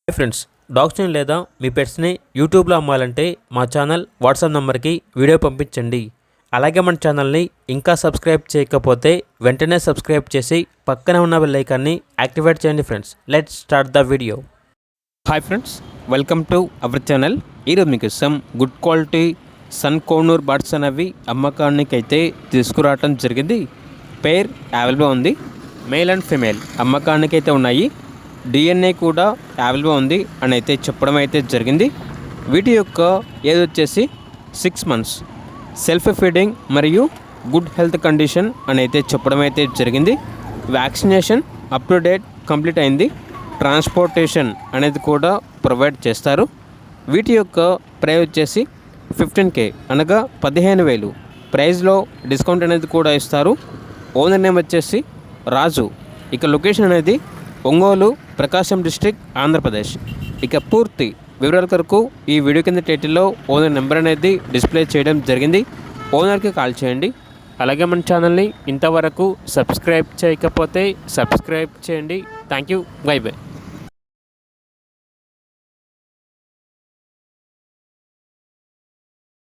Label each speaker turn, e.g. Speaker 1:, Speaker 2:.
Speaker 1: Hi friends, డాగ్స్ని లేదా మీ పెట్స్ని యూట్యూబ్లో అమ్మాలంటే మా ఛానల్ వాట్సాప్ నెంబర్కి వీడియో పంపించండి. అలాగే మన ఛానల్ని ఇంకా సబ్స్క్రైబ్ చేయకపోతే వెంటనే సబ్స్క్రైబ్ చేసి పక్కనే ఉన్న బెల్ ఐకాన్ని యాక్టివేట్ చేయండి. Friends, let's start the video. Hi friends, welcome to our channel. ఈరోజు మీకు good quality sun conure birds అనేవి అమ్మకానికి అయితే తీసుకురావడం జరిగింది. పేర్ అవైలబుల్ ఉంది. మేల్ అండ్ ఫిమేల్ అమ్మకానికి అయితే ఉన్నాయి. డిఎన్ఏ కూడా అవైలబుల్ ఉంది అని అయితే చెప్పడం అయితే జరిగింది. వీటి యొక్క ఏజ్ వచ్చేసి 6 months, సెల్ఫ్ ఫీడింగ్ మరియు గుడ్ హెల్త్ కండిషన్ అని అయితే చెప్పడం అయితే జరిగింది. Vaccination up to date complete అయింది. ట్రాన్స్పోర్టేషన్ అనేది కూడా ప్రొవైడ్ చేస్తారు. వీటి యొక్క ప్రైస్ వచ్చేసి 15K అనగా 15,000. ప్రైస్లో డిస్కౌంట్ అనేది కూడా ఇస్తారు. ఓనర్ నేమ్ వచ్చేసి రాజు. ఇక లొకేషన్ అనేది ఒంగోలు, ప్రకాశం డిస్ట్రిక్ట్, ఆంధ్రప్రదేశ్. ఇక పూర్తి వివరాల కొరకు ఈ వీడియో కింద టైటిల్లో ఓనర్ నెంబర్ అనేది డిస్ప్లే చేయడం జరిగింది. ఓనర్కి కాల్ చేయండి. అలాగే మన ఛానల్ని ఇంతవరకు సబ్స్క్రైబ్ చేయకపోతే సబ్స్క్రైబ్ చేయండి. Thank you. By by.